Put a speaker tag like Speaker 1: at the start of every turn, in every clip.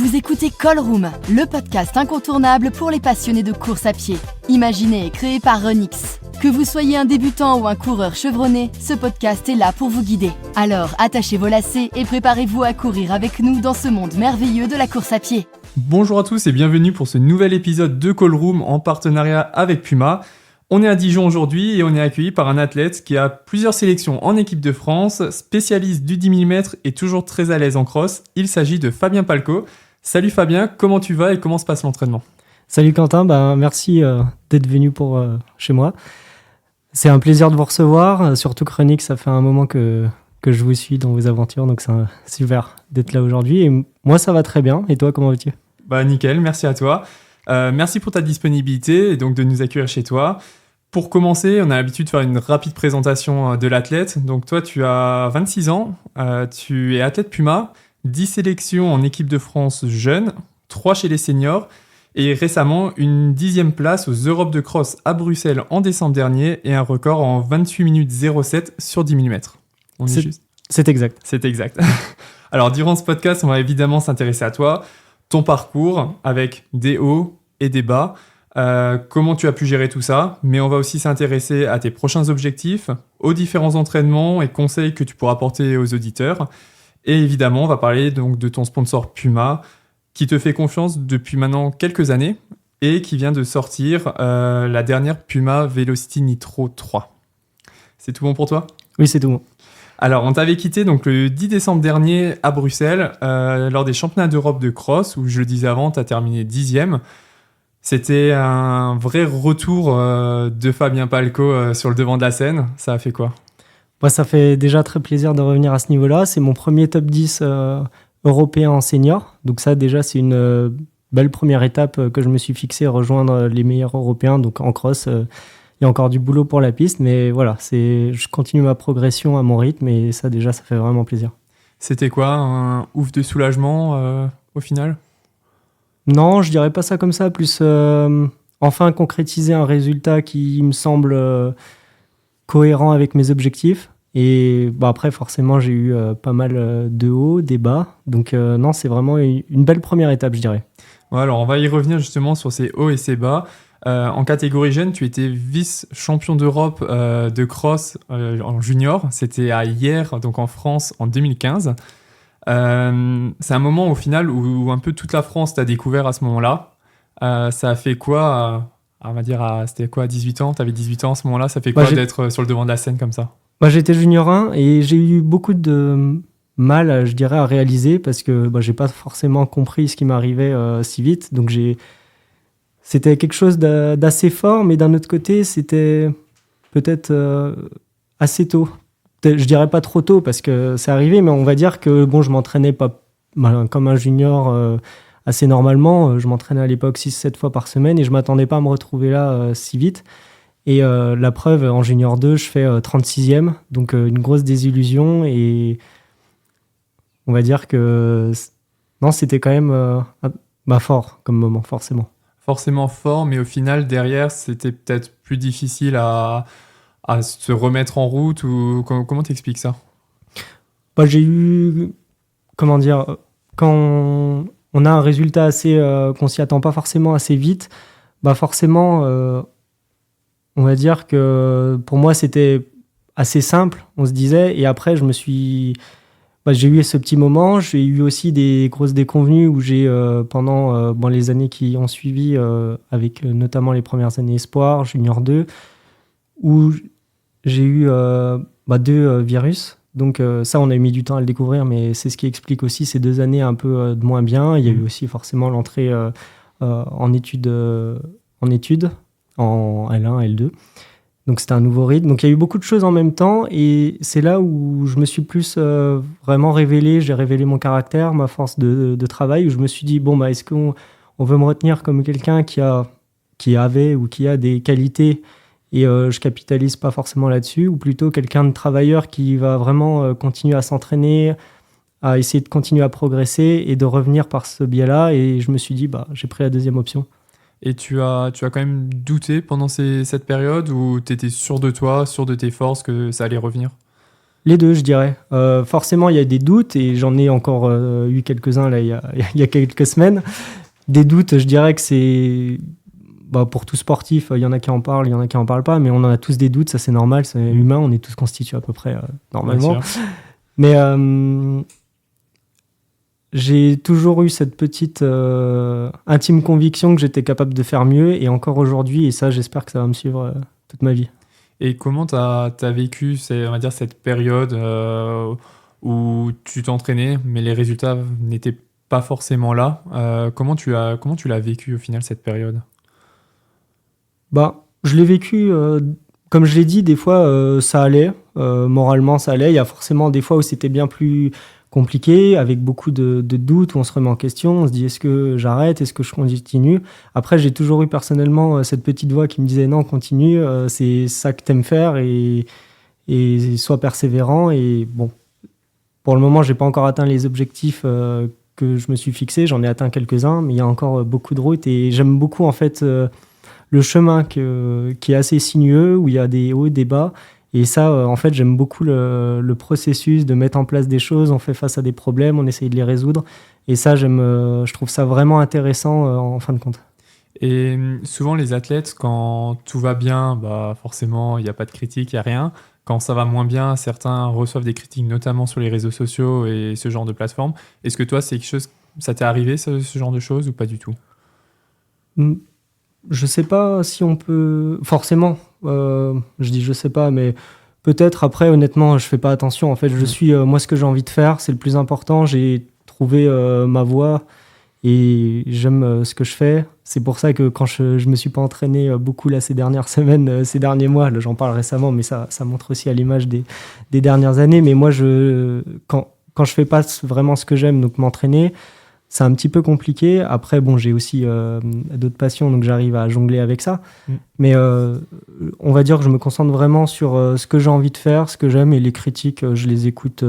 Speaker 1: Vous écoutez Call Room, le podcast incontournable pour les passionnés de course à pied. Imaginé et créé par Runix. Que vous soyez un débutant ou un coureur chevronné, ce podcast est là pour vous guider. Alors, attachez vos lacets et préparez-vous à courir avec nous dans ce monde merveilleux de la course à pied.
Speaker 2: Bonjour à tous et bienvenue pour ce nouvel épisode de Call Room en partenariat avec Puma. On est à Dijon aujourd'hui et on est accueilli par un athlète qui a plusieurs sélections en équipe de France, spécialiste du 10 mm et toujours très à l'aise en cross. Il s'agit de Fabien Palko. Salut Fabien, comment tu vas et comment se passe l'entraînement ?
Speaker 3: Salut Quentin, merci d'être venu chez moi. C'est un plaisir de vous recevoir, surtout que Runix, ça fait un moment que je vous suis dans vos aventures, donc c'est super d'être là aujourd'hui. Et moi, ça va très bien. Et toi, comment vas-tu ?
Speaker 2: Nickel, merci à toi. Merci pour ta disponibilité et donc de nous accueillir chez toi. Pour commencer, on a l'habitude de faire une rapide présentation de l'athlète. Donc toi, tu as 26 ans, tu es athlète Puma, 10 sélections en équipe de France jeune, 3 chez les seniors et récemment une 10e place aux Europes de cross à Bruxelles en décembre dernier et un record en 28 minutes 07 sur 10 mm.
Speaker 3: C'est exact.
Speaker 2: C'est exact. Alors durant ce podcast, on va évidemment s'intéresser à toi, ton parcours avec des hauts et des bas, comment tu as pu gérer tout ça, mais on va aussi s'intéresser à tes prochains objectifs, aux différents entraînements et conseils que tu pourras apporter aux auditeurs. Et évidemment, on va parler donc de ton sponsor Puma, qui te fait confiance depuis maintenant quelques années et qui vient de sortir la dernière Puma Velocity Nitro 3. C'est tout bon pour toi ?
Speaker 3: Oui, c'est tout bon.
Speaker 2: Alors, on t'avait quitté donc, le 10 décembre dernier à Bruxelles lors des championnats d'Europe de cross, où je le disais avant, tu as terminé 10e. C'était un vrai retour de Fabien Palko sur le devant de la scène. Ça a fait quoi ?
Speaker 3: Ça fait déjà très plaisir de revenir à ce niveau-là. C'est mon premier top 10 européen en senior. Donc ça, déjà, c'est une belle première étape que je me suis fixée, rejoindre les meilleurs européens. Donc en cross, il y a encore du boulot pour la piste. Mais voilà, je continue ma progression à mon rythme et ça, déjà, ça fait vraiment plaisir.
Speaker 2: C'était quoi, un ouf de soulagement au final ?
Speaker 3: Non, je dirais pas ça comme ça. Plus enfin concrétiser un résultat qui me semble cohérent avec mes objectifs. Et après, forcément, j'ai eu pas mal de hauts, des bas. Donc non, c'est vraiment une belle première étape, je dirais.
Speaker 2: Ouais, alors on va y revenir justement sur ces hauts et ces bas. En catégorie jeune, tu étais vice-champion d'Europe de cross en junior. C'était à Hyères, donc en France, en 2015. C'est un moment au final où un peu toute la France t'a découvert à ce moment-là. Ça a fait quoi on va dire, c'était quoi, à 18 ans ? T'avais 18 ans à ce moment-là. Ça fait quoi d'être sur le devant de la scène comme ça ?
Speaker 3: J'étais junior 1 et j'ai eu beaucoup de mal, je dirais, à réaliser parce que j'ai pas forcément compris ce qui m'arrivait si vite. Donc c'était quelque chose d'assez fort, mais d'un autre côté, c'était peut-être assez tôt. Je dirais pas trop tôt parce que c'est arrivé, mais on va dire que je m'entraînais pas comme un junior assez normalement. Je m'entraînais à l'époque 6-7 fois par semaine et je m'attendais pas à me retrouver là si vite. Et la preuve, en junior 2, je fais 36e, donc une grosse désillusion. Et on va dire que non, c'était quand même fort comme moment, forcément.
Speaker 2: Forcément fort, mais au final, derrière, c'était peut-être plus difficile à se remettre en route ou comment t'expliques ça ?
Speaker 3: J'ai eu, comment dire, quand on a un résultat assez qu'on s'y attend pas forcément assez vite, forcément, on va dire que pour moi c'était assez simple, on se disait, et après j'ai eu ce petit moment, j'ai eu aussi des grosses déconvenues où j'ai pendant les années qui ont suivi, avec notamment les premières années Espoir, Junior 2, où j'ai eu 2 virus. Donc ça, on a mis du temps à le découvrir, mais c'est ce qui explique aussi ces 2 années un peu de moins bien. Il y a eu aussi forcément l'entrée en études, en L1, L2. Donc c'était un nouveau rythme. Donc il y a eu beaucoup de choses en même temps et c'est là où je me suis plus vraiment révélé. J'ai révélé mon caractère, ma force de travail, où je me suis dit, est-ce qu'on veut me retenir comme quelqu'un qui avait ou qui a des qualités et je capitalise pas forcément là-dessus, ou plutôt quelqu'un de travailleur qui va vraiment continuer à s'entraîner, à essayer de continuer à progresser et de revenir par ce biais-là. Et je me suis dit, j'ai pris la deuxième option.
Speaker 2: Et tu as quand même douté pendant cette période où tu étais sûr de toi, sûr de tes forces, que ça allait revenir ?
Speaker 3: Les deux, je dirais. Forcément, il y a des doutes et j'en ai encore eu quelques-uns là, il y a quelques semaines. Des doutes, je dirais que c'est... pour tout sportif, il y en a qui en parlent, il y en a qui en parlent pas, mais on en a tous des doutes, ça c'est normal, c'est humain, on est tous constitués à peu près normalement. Mais j'ai toujours eu cette petite intime conviction que j'étais capable de faire mieux, et encore aujourd'hui, et ça j'espère que ça va me suivre toute ma vie.
Speaker 2: Et comment t'as vécu, on va dire, cette période où tu t'entraînais, mais les résultats n'étaient pas forcément là. Comment tu l'as vécu au final, cette période?
Speaker 3: Je l'ai vécu, comme je l'ai dit, des fois ça allait, moralement ça allait. Il y a forcément des fois où c'était bien plus compliqué, avec beaucoup de doutes, où on se remet en question, on se dit est-ce que j'arrête, est-ce que je continue. Après, j'ai toujours eu personnellement cette petite voix qui me disait non, continue, c'est ça que t'aimes faire et sois persévérant. Et bon, pour le moment, j'ai pas encore atteint les objectifs que je me suis fixé, j'en ai atteint quelques-uns, mais il y a encore beaucoup de routes et j'aime beaucoup en fait le chemin qui est assez sinueux, où il y a des hauts et des bas. Et ça, en fait, j'aime beaucoup le processus de mettre en place des choses. On fait face à des problèmes, on essaye de les résoudre. Et ça, je trouve ça vraiment intéressant en fin de compte.
Speaker 2: Et souvent, les athlètes, quand tout va bien, forcément, il n'y a pas de critique, il n'y a rien. Quand ça va moins bien, certains reçoivent des critiques, notamment sur les réseaux sociaux et ce genre de plateformes. Est-ce que toi, c'est quelque chose, ça t'est arrivé, ce genre de choses, ou pas du tout?
Speaker 3: Je sais pas si on peut... Forcément, je dis je sais pas, mais peut-être après, honnêtement, je fais pas attention. En fait, je suis moi ce que j'ai envie de faire, c'est le plus important. J'ai trouvé ma voie et j'aime ce que je fais. C'est pour ça que quand je me suis pas entraîné beaucoup là ces dernières semaines, ces derniers mois, là j'en parle récemment, mais ça montre aussi à l'image des dernières années. Mais moi, quand je fais pas vraiment ce que j'aime, donc m'entraîner, c'est un petit peu compliqué. Après, bon, j'ai aussi d'autres passions, donc j'arrive à jongler avec ça. Mais on va dire que je me concentre vraiment sur ce que j'ai envie de faire, ce que j'aime, et les critiques, je les écoute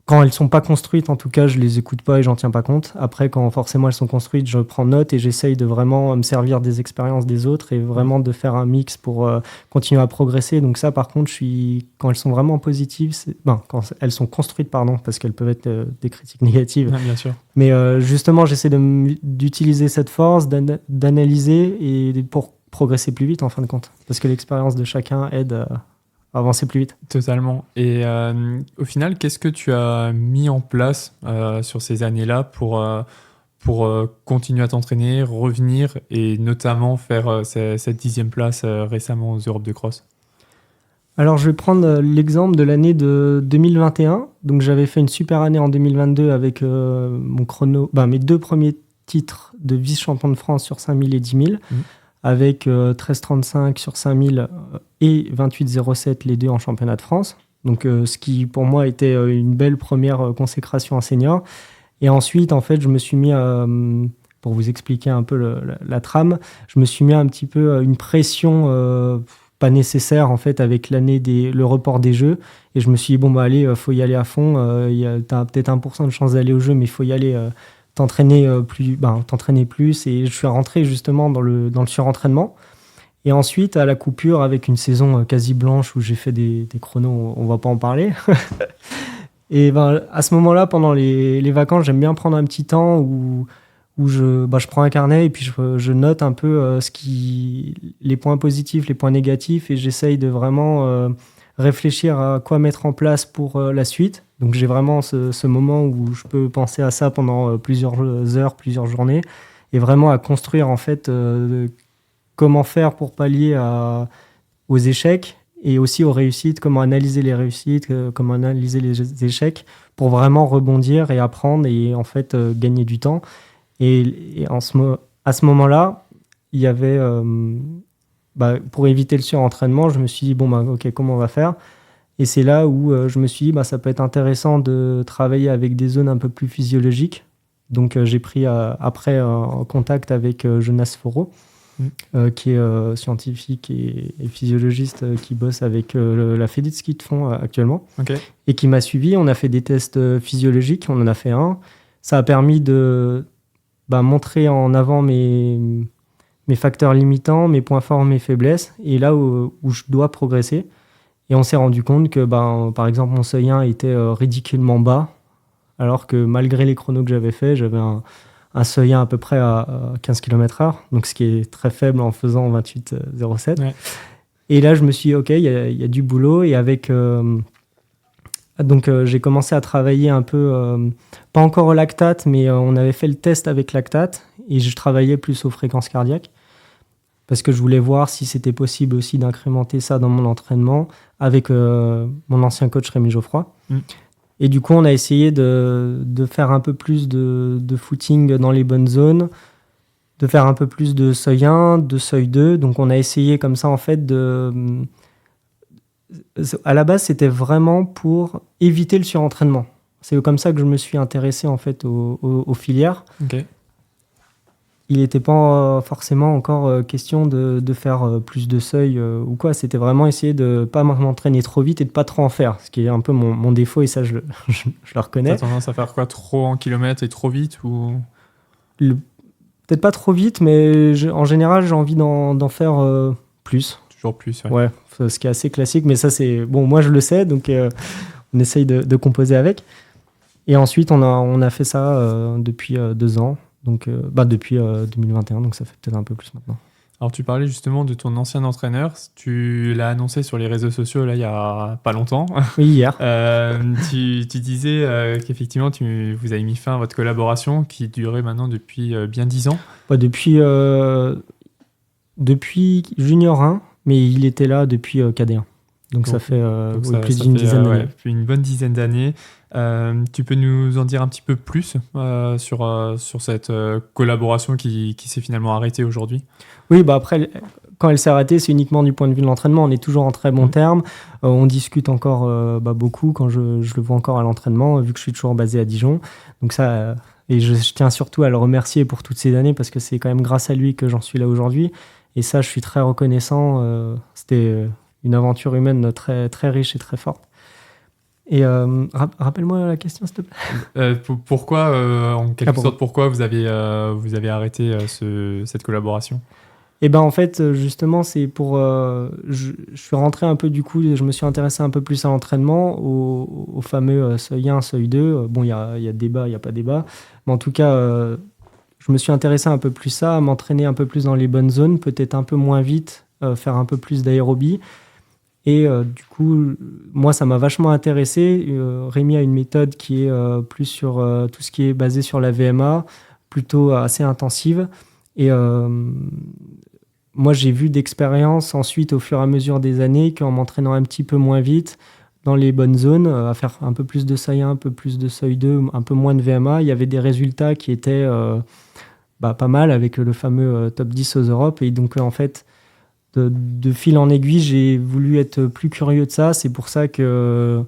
Speaker 3: quand elles sont pas construites. En tout cas, je les écoute pas et j'en tiens pas compte. Après, quand forcément elles sont construites, je prends note et j'essaye de vraiment me servir des expériences des autres et vraiment de faire un mix pour continuer à progresser. Donc ça, par contre, quand elles sont vraiment positives, quand elles sont construites, pardon, parce qu'elles peuvent être des critiques négatives.
Speaker 2: Ouais, bien sûr.
Speaker 3: Mais justement, j'essaie d'utiliser cette force, d'analyser et pour progresser plus vite en fin de compte. Parce que l'expérience de chacun aide à avancer plus vite.
Speaker 2: Totalement. Et au final, qu'est-ce que tu as mis en place sur ces années-là pour continuer à t'entraîner, revenir et notamment faire cette 10e place récemment aux Europes de cross?
Speaker 3: Alors, je vais prendre l'exemple de l'année de 2021. Donc, j'avais fait une super année en 2022 avec mon chrono, mes 2 premiers titres de vice-champion de France sur 5000 et 10 000, avec 13,35 sur 5000 et 28,07 les deux en championnat de France. Donc, ce qui, pour moi, était une belle première consécration en senior. Et ensuite, en fait, je me suis mis pour vous expliquer un peu la trame, je me suis mis un petit peu une pression pas nécessaire en fait avec le report des Jeux, et je me suis dit allez, faut y aller à fond, t'as peut-être 1% de chance d'aller aux Jeux, mais il faut y aller, t'entraîner plus, et je suis rentré justement dans le surentraînement. Et ensuite à la coupure, avec une saison quasi blanche où j'ai fait des chronos, on va pas en parler. Et à ce moment-là, pendant les vacances, j'aime bien prendre un petit temps où je prends un carnet et puis je note un peu les points positifs, les points négatifs, et j'essaye de vraiment réfléchir à quoi mettre en place pour la suite. Donc j'ai vraiment ce moment où je peux penser à ça pendant plusieurs heures, plusieurs journées, et vraiment à construire en fait comment faire pour pallier aux échecs et aussi aux réussites, comment analyser les réussites, comment analyser les échecs pour vraiment rebondir et apprendre et en fait gagner du temps. Et à ce moment-là, il y avait, pour éviter le surentraînement, je me suis dit, ok, comment on va faire? Et c'est là où je me suis dit, ça peut être intéressant de travailler avec des zones un peu plus physiologiques. Donc j'ai pris après en contact avec Jonas Foro, qui est scientifique et physiologiste qui bosse avec la Fédé de ski de fond actuellement, et qui m'a suivi. On a fait des tests physiologiques, on en a fait un. Ça a permis de montrer en avant mes facteurs limitants, mes points forts, mes faiblesses, et là où je dois progresser. Et on s'est rendu compte que, par exemple, mon seuil 1 était ridiculement bas, alors que malgré les chronos que j'avais fait, j'avais un seuil 1 à peu près à 15 km/h, donc ce qui est très faible en faisant 28,07. Ouais. Et là, je me suis dit, OK, il y a du boulot. Et avec... j'ai commencé à travailler un peu, pas encore au lactate, mais on avait fait le test avec lactate, et je travaillais plus aux fréquences cardiaques, parce que je voulais voir si c'était possible aussi d'incrémenter ça dans mon entraînement avec mon ancien coach Rémi Geoffroy. Et du coup, on a essayé de faire un peu plus de footing dans les bonnes zones, de faire un peu plus de seuil 1, de seuil 2. Donc, on a essayé comme ça, en fait, à la base, c'était vraiment pour éviter le surentraînement. C'est comme ça que je me suis intéressé, en fait, aux filières.
Speaker 2: Okay.
Speaker 3: Il n'était pas forcément encore question de faire plus de seuil ou quoi. C'était vraiment essayer de ne pas m'entraîner trop vite et de ne pas trop en faire, ce qui est un peu mon défaut, et ça, je le reconnais.
Speaker 2: Tu as tendance à faire quoi, trop en kilomètres et trop vite ou...
Speaker 3: Peut-être pas trop vite, mais en général, j'ai envie d'en faire plus.
Speaker 2: Toujours plus,
Speaker 3: ouais. Ouais, ce qui est assez classique, mais ça, c'est... Bon, moi, je le sais, donc on essaye de composer avec. Et ensuite, on a fait ça depuis 2 ans. Donc, depuis 2021, donc ça fait peut-être un peu plus maintenant.
Speaker 2: Alors, tu parlais justement de ton ancien entraîneur. Tu l'as annoncé sur les réseaux sociaux, là, il n'y a pas longtemps.
Speaker 3: Oui, hier.
Speaker 2: Tu disais qu'effectivement, vous avez mis fin à votre collaboration qui durait maintenant depuis bien 10 ans.
Speaker 3: Depuis Junior 1, mais il était là depuis KD1. Donc ça fait plus d'une dizaine d'années.
Speaker 2: Depuis une bonne dizaine d'années. Tu peux nous en dire un petit peu plus sur cette collaboration qui s'est finalement arrêtée aujourd'hui ?
Speaker 3: Oui, après, quand elle s'est arrêtée, c'est uniquement du point de vue de l'entraînement. On est toujours en très bons termes. On discute encore beaucoup quand je le vois encore à l'entraînement, vu que je suis toujours basé à Dijon. Donc ça, et je tiens surtout à le remercier pour toutes ces années, parce que c'est quand même grâce à lui que j'en suis là aujourd'hui. Et ça, je suis très reconnaissant. C'était une aventure humaine très, très riche et très forte. Et rappelle-moi la question, s'il te plaît.
Speaker 2: Pourquoi, en quelque sorte, pourquoi vous avez arrêté cette collaboration ?
Speaker 3: Et en fait, justement, c'est pour... je suis rentré un peu, du coup, je me suis intéressé un peu plus à l'entraînement, au fameux seuil 1, seuil 2. Bon, il y a débat, il n'y a pas débat. Mais en tout cas, je me suis intéressé un peu plus à ça, à m'entraîner un peu plus dans les bonnes zones, peut-être un peu moins vite, faire un peu plus d'aérobie. Et du coup, moi, ça m'a vachement intéressé. Rémi a une méthode qui est plus sur tout ce qui est basé sur la VMA, plutôt assez intensive. Et moi, j'ai vu d'expérience ensuite, au fur et à mesure des années, qu'en m'entraînant un petit peu moins vite, dans les bonnes zones, à faire un peu plus de seuil 1, un peu plus de seuil 2, un peu moins de VMA, il y avait des résultats qui étaient pas mal avec le fameux top 10 aux Europes. Et donc, en fait... De fil en aiguille, j'ai voulu être plus curieux de ça. C'est pour ça que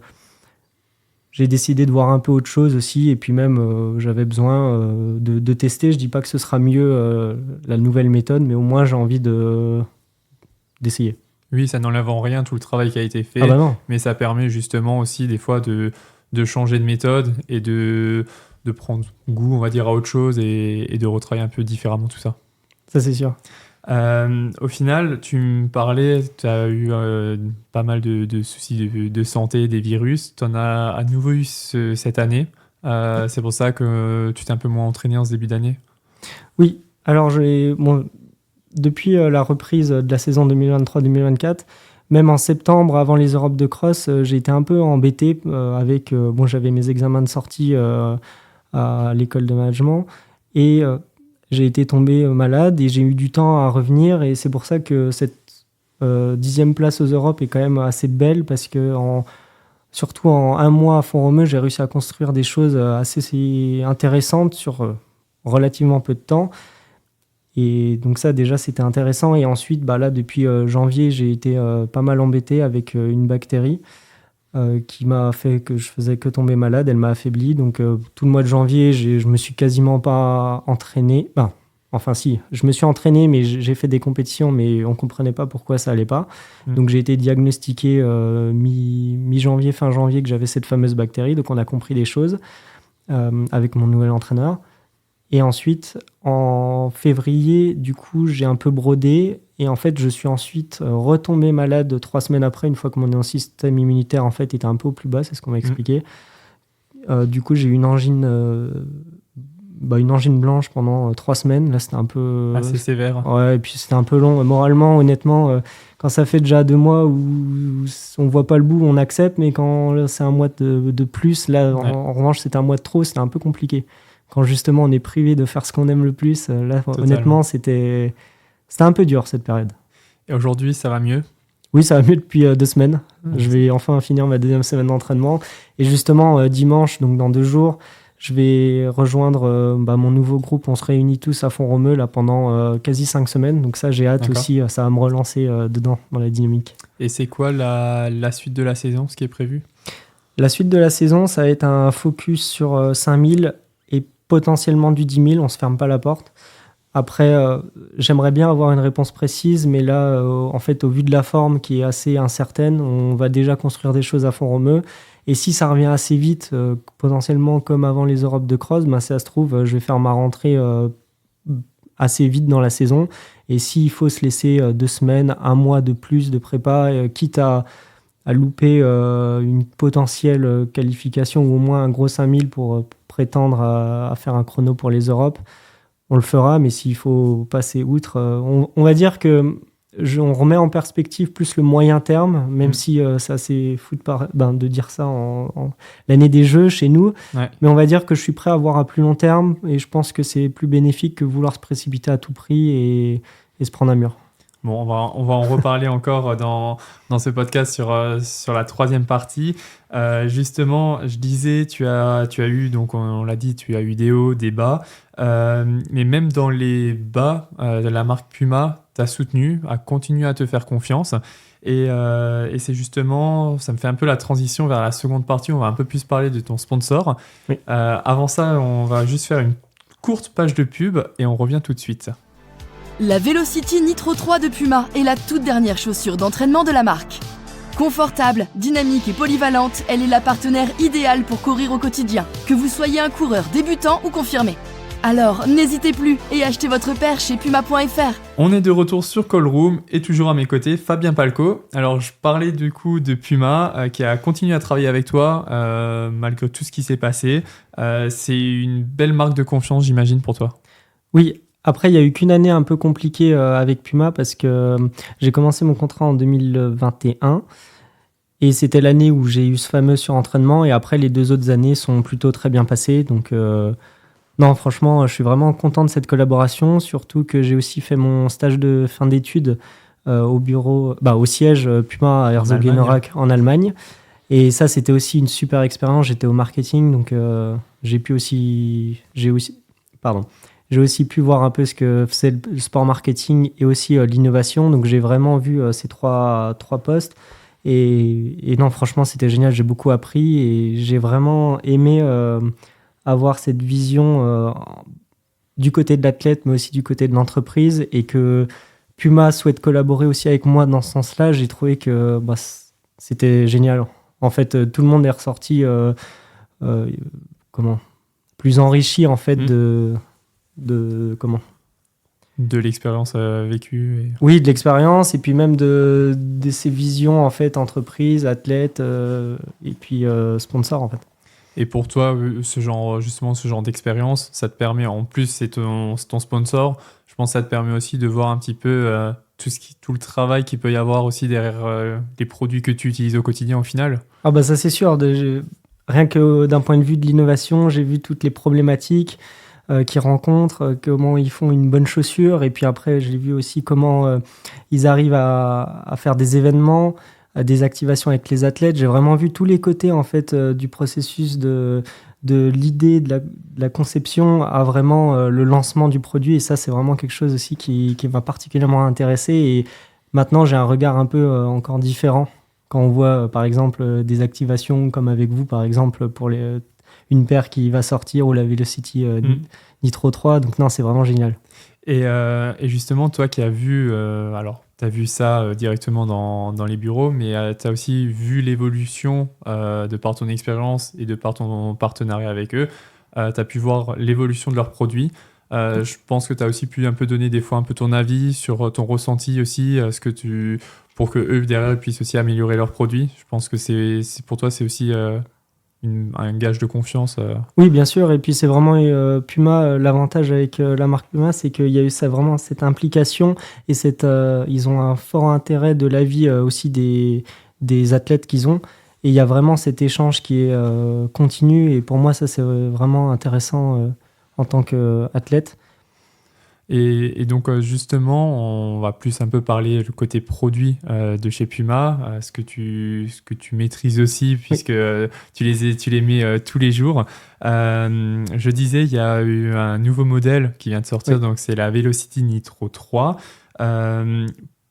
Speaker 3: j'ai décidé de voir un peu autre chose aussi. Et puis même, j'avais besoin de tester. Je ne dis pas que ce sera mieux la nouvelle méthode, mais au moins, j'ai envie d'essayer.
Speaker 2: Oui, ça n'enlève en rien tout le travail qui a été fait.
Speaker 3: Non.
Speaker 2: Mais ça permet justement aussi des fois de changer de méthode et de prendre goût, on va dire, à autre chose et de retravailler un peu différemment tout ça.
Speaker 3: Ça, c'est sûr.
Speaker 2: Au final, tu me parlais, tu as eu pas mal de soucis de santé, des virus. Tu en as à nouveau eu cette année. C'est pour ça que tu t'es un peu moins entraîné en ce début d'année.
Speaker 3: Oui, alors depuis la reprise de la saison 2023-2024, même en septembre, avant les Europes de cross, j'ai été un peu embêté avec... j'avais mes examens de sortie à l'école de management et... j'ai été tombé malade et j'ai eu du temps à revenir, et c'est pour ça que cette 10e place aux Europes est quand même assez belle, parce que surtout en 1 mois à Font-Romeu, j'ai réussi à construire des choses assez intéressantes sur relativement peu de temps. Et donc ça, déjà, c'était intéressant. Et ensuite, là, depuis janvier, j'ai été pas mal embêté avec une bactérie qui m'a fait que je faisais que tomber malade. Elle m'a affaibli. Donc, tout le mois de janvier, je me suis quasiment pas entraîné. Enfin, si, je me suis entraîné, mais j'ai fait des compétitions, mais on comprenait pas pourquoi ça allait pas. Donc, j'ai été diagnostiqué mi-janvier, fin janvier, que j'avais cette fameuse bactérie. Donc, on a compris des choses avec mon nouvel entraîneur. Et ensuite, en février, du coup, j'ai un peu brodé. Et en fait, je suis ensuite retombé malade 3 semaines après, une fois que mon système immunitaire en fait, était un peu au plus bas, c'est ce qu'on m'a expliqué. Du coup, j'ai eu une angine blanche pendant 3 semaines. Là, c'était un peu...
Speaker 2: Assez sévère.
Speaker 3: Ouais, et puis c'était un peu long. Moralement, honnêtement, quand ça fait déjà 2 mois où on voit pas le bout, on accepte. Mais quand c'est un mois de plus, là, en revanche, c'était un mois de trop, c'était un peu compliqué. Quand justement on est privé de faire ce qu'on aime le plus, là,
Speaker 2: Totalement.
Speaker 3: honnêtement, c'était un peu dur cette période.
Speaker 2: Et aujourd'hui, ça va mieux?
Speaker 3: Oui, ça va mieux depuis 2 semaines. Je vais enfin finir ma 2e semaine d'entraînement. Et justement, dimanche, donc dans 2 jours, je vais rejoindre mon nouveau groupe. On se réunit tous à Font-Romeu là, pendant quasi 5 semaines. Donc ça, j'ai hâte. D'accord. Aussi. Ça va me relancer dedans, dans la dynamique.
Speaker 2: Et c'est quoi la suite de la saison, ce qui est prévu?
Speaker 3: La suite de la saison, ça va être un focus sur 5000 et potentiellement du 10 000. On ne se ferme pas la porte. Après, j'aimerais bien avoir une réponse précise, mais là, en fait, au vu de la forme qui est assez incertaine, on va déjà construire des choses à Font-Romeu. Et si ça revient assez vite, potentiellement comme avant les Europes de cross, si ça se trouve, je vais faire ma rentrée assez vite dans la saison. Et s'il faut se laisser 2 semaines, 1 mois de plus de prépa, quitte à louper une potentielle qualification ou au moins un gros 5000 pour prétendre à faire un chrono pour les Europes, on le fera. Mais s'il faut passer outre, on va dire que on remet en perspective plus le moyen terme, même si ça c'est fou de dire ça en l'année des Jeux chez nous. Ouais. Mais on va dire que je suis prêt à voir à plus long terme et je pense que c'est plus bénéfique que vouloir se précipiter à tout prix et se prendre un mur.
Speaker 2: Bon, on va en reparler encore dans ce podcast sur la 3e partie. Justement, je disais, tu as eu, donc on l'a dit, tu as eu des hauts, des bas. Mais même dans les bas, la marque Puma t'a soutenu, a continué à te faire confiance. Et c'est justement, ça me fait un peu la transition vers la seconde partie. On va un peu plus parler de ton sponsor. Oui. Avant ça, on va juste faire une courte page de pub et on revient tout de suite.
Speaker 1: La Velocity Nitro 3 de Puma est la toute dernière chaussure d'entraînement de la marque. Confortable, dynamique et polyvalente, elle est la partenaire idéale pour courir au quotidien, que vous soyez un coureur débutant ou confirmé. Alors, n'hésitez plus et achetez votre paire chez Puma.fr.
Speaker 2: On est de retour sur Call Room et toujours à mes côtés, Fabien Palco. Alors, je parlais du coup de Puma qui a continué à travailler avec toi malgré tout ce qui s'est passé. C'est une belle marque de confiance, j'imagine, pour toi.
Speaker 3: Oui. Après, il n'y a eu qu'une année un peu compliquée avec Puma parce que j'ai commencé mon contrat en 2021 et c'était l'année où j'ai eu ce fameux surentraînement et après, les 2 autres années sont plutôt très bien passées. Donc, non, franchement, je suis vraiment content de cette collaboration, surtout que j'ai aussi fait mon stage de fin d'études au bureau, au siège Puma à Herzogenaurach en Allemagne. Et ça, c'était aussi une super expérience. J'étais au marketing, donc j'ai aussi pu voir un peu ce que faisait le sport marketing et aussi l'innovation. Donc, j'ai vraiment vu ces trois postes. Et non, franchement, c'était génial. J'ai beaucoup appris et j'ai vraiment aimé avoir cette vision du côté de l'athlète, mais aussi du côté de l'entreprise. Et que Puma souhaite collaborer aussi avec moi dans ce sens-là. J'ai trouvé que c'était génial. En fait, tout le monde est ressorti plus enrichi en fait de
Speaker 2: l'expérience vécue.
Speaker 3: Oui, de l'expérience et puis même de ces visions en fait entreprise, athlète et puis sponsor en fait.
Speaker 2: Et pour toi, ce genre d'expérience, ça te permet, en plus c'est ton sponsor, je pense que ça te permet aussi de voir un petit peu tout le travail qu'il peut y avoir aussi derrière les produits que tu utilises au quotidien au final.
Speaker 3: Ah bah ça c'est sûr, rien que d'un point de vue de l'innovation, j'ai vu toutes les problématiques qu'ils rencontrent, comment ils font une bonne chaussure et puis après j'ai vu aussi comment ils arrivent à faire des événements, des activations avec les athlètes. J'ai vraiment vu tous les côtés en fait du processus de l'idée, de la conception à vraiment le lancement du produit et ça c'est vraiment quelque chose aussi qui m'a particulièrement intéressé et maintenant j'ai un regard un peu encore différent quand on voit par exemple des activations comme avec vous par exemple pour une paire qui va sortir ou la Velocity Nitro 3. Donc non, c'est vraiment génial.
Speaker 2: Et justement, toi qui as vu, tu as vu ça directement dans les bureaux, mais tu as aussi vu l'évolution de par ton expérience et de par ton partenariat avec eux. tu as pu voir l'évolution de leurs produits. Je pense que tu as aussi pu un peu donner des fois un peu ton avis sur ton ressenti aussi, pour que eux derrière puissent aussi améliorer leurs produits. Je pense que pour toi, c'est aussi un gage de confiance.
Speaker 3: Oui, bien sûr. Et puis, c'est vraiment Puma, l'avantage avec la marque Puma, c'est qu'il y a eu vraiment cette implication et ils ont un fort intérêt de l'avis aussi des athlètes qu'ils ont. Et il y a vraiment cet échange qui est continu. Et pour moi, ça, c'est vraiment intéressant en tant qu'athlète.
Speaker 2: Et donc, justement, on va plus un peu parler du côté produit de chez Puma, ce que tu maîtrises aussi, puisque tu les mets tous les jours. Je disais, il y a eu un nouveau modèle qui vient de sortir, donc c'est la Velocity Nitro 3.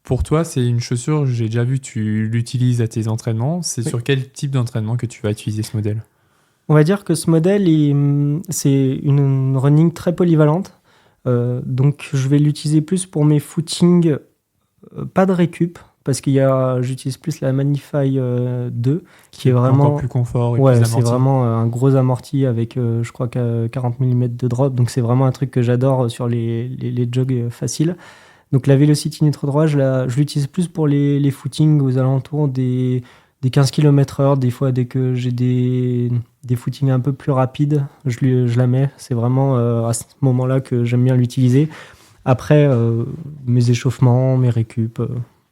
Speaker 2: Pour toi, c'est une chaussure, j'ai déjà vu, tu l'utilises à tes entraînements. C'est sur quel type d'entraînement que tu vas utiliser ce modèle ?
Speaker 3: On va dire que ce modèle, c'est une running très polyvalente. Donc je vais l'utiliser plus pour mes footings, pas de récup, parce j'utilise plus la Magnify 2, qui est vraiment
Speaker 2: encore plus confort et plus
Speaker 3: ouais,
Speaker 2: amorti.
Speaker 3: c'est vraiment un gros amorti avec je crois 40 mm de drop, donc c'est vraiment un truc que j'adore sur les jogs faciles. Donc la Velocity Nitro 3, je l'utilise plus pour les footings aux alentours des 15 km/h. Des fois, dès que j'ai des footings un peu plus rapides, je la mets. C'est vraiment à ce moment-là que j'aime bien l'utiliser. Après, mes échauffements, mes récup,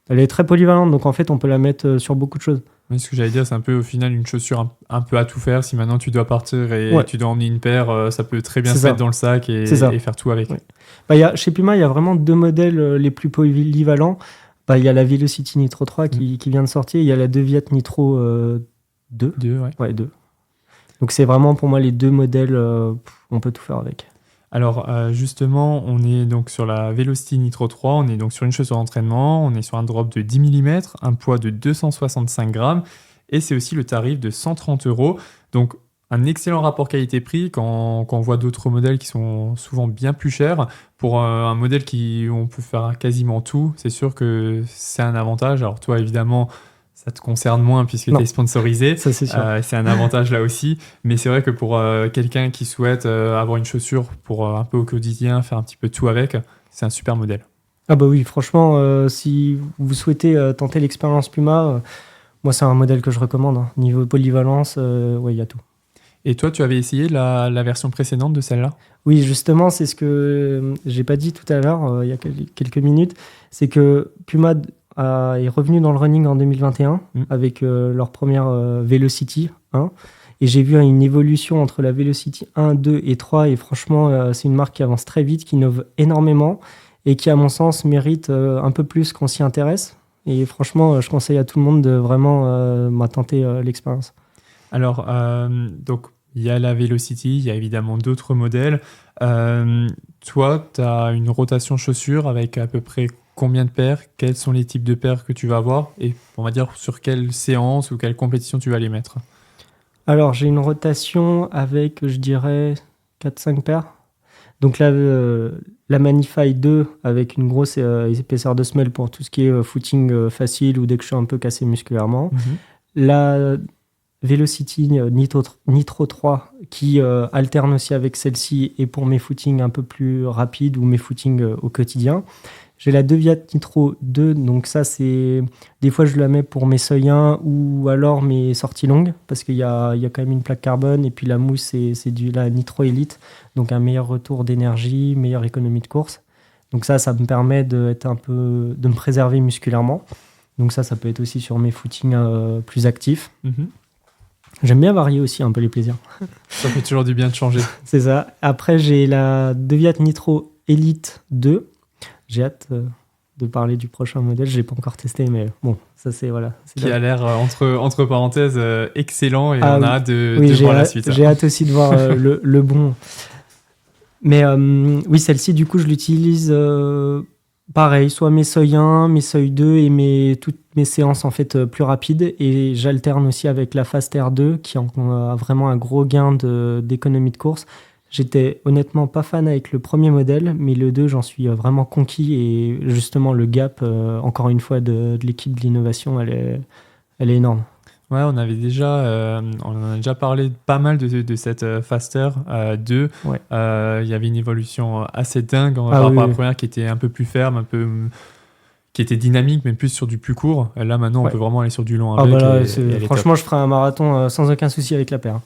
Speaker 3: elle est très polyvalente, donc en fait, on peut la mettre sur beaucoup de choses.
Speaker 2: Oui, ce que j'allais dire, c'est un peu au final une chaussure un peu à tout faire. Si maintenant tu dois partir et tu dois emmener une paire, ça peut très bien se mettre dans le sac et faire tout avec.
Speaker 3: Ouais. Chez Puma, il y a vraiment deux modèles les plus polyvalents. Il y a la Velocity Nitro 3 qui vient de sortir. Il y a la Deviate Nitro 2.
Speaker 2: 2, ouais.
Speaker 3: 2. Donc c'est vraiment pour moi les deux modèles, on peut tout faire avec.
Speaker 2: Alors justement, on est donc sur la Velocity Nitro 3, on est donc sur une chaussure d'entraînement, on est sur un drop de 10 mm, un poids de 265 grammes et c'est aussi le tarif de 130 €. Donc un excellent rapport qualité-prix quand on voit d'autres modèles qui sont souvent bien plus chers. Pour un modèle où on peut faire quasiment tout, c'est sûr que c'est un avantage. Alors toi, évidemment, ça te concerne moins puisque tu es sponsorisé.
Speaker 3: Ça, c'est sûr.
Speaker 2: C'est un avantage là aussi. Mais c'est vrai que pour quelqu'un qui souhaite avoir une chaussure pour un peu au quotidien, faire un petit peu tout avec, c'est un super modèle.
Speaker 3: Ah bah oui, franchement, si vous souhaitez tenter l'expérience Puma, moi c'est un modèle que je recommande. Hein. Niveau polyvalence, il y a tout.
Speaker 2: Et toi, tu avais essayé la version précédente de celle-là ?
Speaker 3: Oui, justement, c'est ce que j'ai pas dit tout à l'heure, il y a quelques minutes. C'est que Puma est revenu dans le running en 2021 avec leur première Velocity 1. Et j'ai vu une évolution entre la Velocity 1, 2 et 3. Et franchement, c'est une marque qui avance très vite, qui innove énormément et qui, à mon sens, mérite un peu plus qu'on s'y intéresse. Et franchement, je conseille à tout le monde de vraiment tenter l'expérience.
Speaker 2: Alors, donc, il y a la Velocity, il y a évidemment d'autres modèles. Toi, tu as une rotation chaussure avec à peu près combien de paires ? Quels sont les types de paires que tu vas avoir ? Et on va dire sur quelle séance ou quelle compétition tu vas les mettre ?
Speaker 3: Alors, j'ai une rotation avec, je dirais, 4-5 paires. Donc là, la Magnify 2 avec une grosse épaisseur de semelle pour tout ce qui est footing facile ou dès que je suis un peu cassé musculairement. La Velocity Nitro 3 qui alterne aussi avec celle-ci et pour mes footings un peu plus rapides ou mes footings au quotidien. J'ai la Deviate Nitro 2, donc ça c'est... Des fois je la mets pour mes seuils 1 ou alors mes sorties longues parce qu'il y a quand même une plaque carbone et puis la mousse c'est la Nitro Elite, donc un meilleur retour d'énergie, meilleure économie de course. Donc ça me permet de me préserver musculairement. Donc ça peut être aussi sur mes footings plus actifs. J'aime bien varier aussi un peu les plaisirs.
Speaker 2: Ça fait toujours du bien de changer.
Speaker 3: C'est ça. Après, j'ai la Deviate Nitro Elite 2. J'ai hâte de parler du prochain modèle. Je ne l'ai pas encore testé, mais bon, ça c'est... Voilà.
Speaker 2: Qui a l'air, entre parenthèses, excellent et on a hâte de voir la suite.
Speaker 3: J'ai hâte aussi de voir le bon. Mais oui, celle-ci, du coup, je l'utilise... pareil, soit mes seuils 1, mes seuils 2 et toutes mes séances en fait plus rapides. Et j'alterne aussi avec la Fast Air 2 qui a vraiment un gros gain d'économie de course. J'étais honnêtement pas fan avec le premier modèle, mais le 2, j'en suis vraiment conquis. Et justement, le gap, encore une fois, de l'équipe de l'innovation, elle est énorme.
Speaker 2: Ouais, on en a déjà parlé pas mal de cette Faster 2.
Speaker 3: Ouais.
Speaker 2: Il y avait une évolution assez dingue par
Speaker 3: Ah
Speaker 2: rapport
Speaker 3: oui,
Speaker 2: à la
Speaker 3: oui.
Speaker 2: première qui était un peu plus ferme, qui était dynamique, mais plus sur du plus court. Et là, maintenant, on
Speaker 3: Ouais.
Speaker 2: peut vraiment aller sur du long
Speaker 3: Ah
Speaker 2: avec
Speaker 3: bah là,
Speaker 2: et elle est top.
Speaker 3: franchement, je ferai un marathon sans aucun souci avec la paire.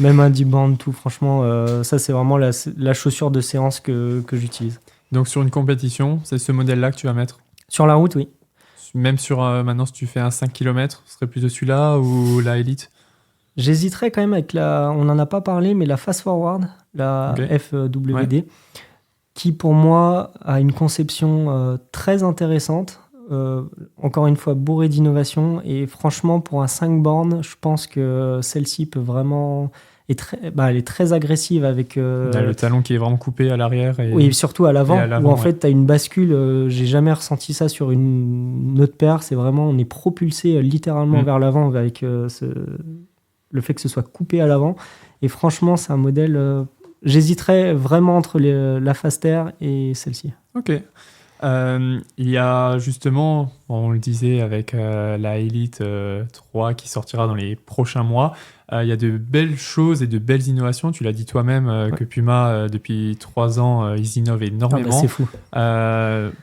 Speaker 3: Même un 10 bandes, tout. Franchement, ça, c'est vraiment la chaussure de séance que j'utilise.
Speaker 2: Donc, sur une compétition, c'est ce modèle-là que tu vas mettre.
Speaker 3: Sur la route, oui.
Speaker 2: Même sur, maintenant, si tu fais un 5 km, ce serait plutôt celui-là ou la Elite?
Speaker 3: J'hésiterais quand même avec on n'en a pas parlé, mais la Fast Forward, la
Speaker 2: Ok.
Speaker 3: FWD, qui pour moi a une conception très intéressante, encore une fois bourrée d'innovation, et franchement pour un 5 bornes, je pense que celle-ci peut vraiment elle est très agressive avec
Speaker 2: Le talon qui est vraiment coupé à l'arrière.
Speaker 3: oui, surtout à l'avant,
Speaker 2: et à l'avant,
Speaker 3: où en
Speaker 2: ouais.
Speaker 3: fait tu as une bascule, j'ai jamais ressenti ça sur une autre paire, c'est vraiment, on est propulsé littéralement vers l'avant avec le fait que ce soit coupé à l'avant, et franchement c'est un modèle, j'hésiterais vraiment entre la Faster et celle-ci.
Speaker 2: Ok. Il y a justement, on le disait avec la Elite 3 qui sortira dans les prochains mois, il y a de belles choses et de belles innovations. Tu l'as dit toi-même que Puma, depuis 3 ans, ils innovent
Speaker 3: Ah
Speaker 2: énormément.
Speaker 3: bah, c'est fou.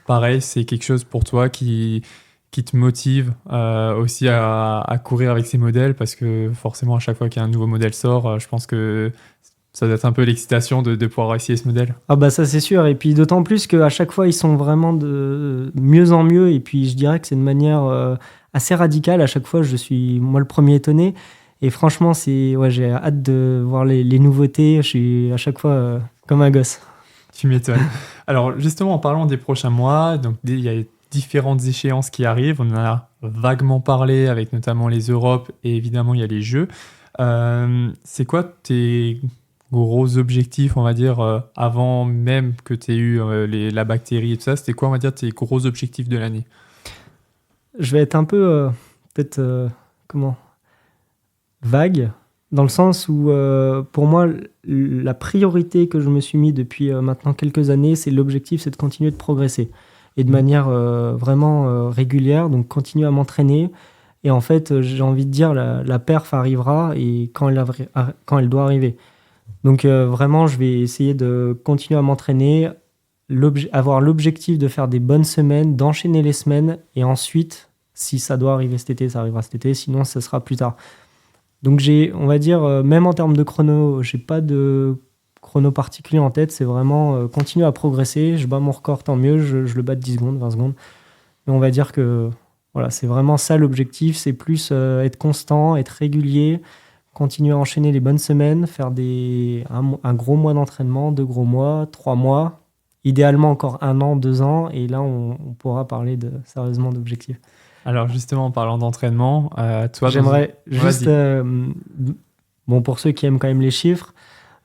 Speaker 2: Pareil, c'est quelque chose pour toi qui te motive aussi à courir avec ces modèles, parce que forcément, à chaque fois qu'un nouveau modèle sort, je pense que ça doit être un peu l'excitation de pouvoir essayer ce modèle.
Speaker 3: Ah bah ça c'est sûr, et puis d'autant plus qu'à chaque fois ils sont vraiment de mieux en mieux, et puis je dirais que c'est de manière assez radicale. À chaque fois je suis moi le premier étonné, et franchement j'ai hâte de voir les nouveautés. Je suis à chaque fois comme un gosse.
Speaker 2: Tu m'étonnes. Alors justement, en parlant des prochains mois, donc il y a différentes échéances qui arrivent. On en a vaguement parlé avec notamment les Europes, et évidemment il y a les Jeux. C'est quoi tes gros objectifs, on va dire, avant même que tu aies eu la bactérie et tout ça? C'était quoi, on va dire, tes gros objectifs de l'année?
Speaker 3: Je vais être un peu peut-être vague, dans le sens où pour moi la priorité que je me suis mis depuis maintenant quelques années, c'est l'objectif, c'est de continuer de progresser, et de manière vraiment régulière, donc continuer à m'entraîner. Et en fait, j'ai envie de dire, la perf arrivera, et quand elle doit arriver. Donc vraiment, je vais essayer de continuer à m'entraîner, avoir l'objectif de faire des bonnes semaines, d'enchaîner les semaines, et ensuite, si ça doit arriver cet été, ça arrivera cet été, sinon ça sera plus tard. Donc on va dire, même en termes de chrono, j'ai pas de chrono particulier en tête, c'est vraiment continuer à progresser. Je bats mon record, tant mieux, je le bats de 10 secondes, 20 secondes. Mais on va dire que voilà, c'est vraiment ça l'objectif, c'est plus être constant, être régulier, continuer à enchaîner les bonnes semaines, faire un gros mois d'entraînement, 2 gros mois, 3 mois, idéalement encore 1 an, 2 ans, et là on pourra parler sérieusement d'objectifs.
Speaker 2: Alors justement, en parlant d'entraînement, toi...
Speaker 3: J'aimerais juste, pour ceux qui aiment quand même les chiffres,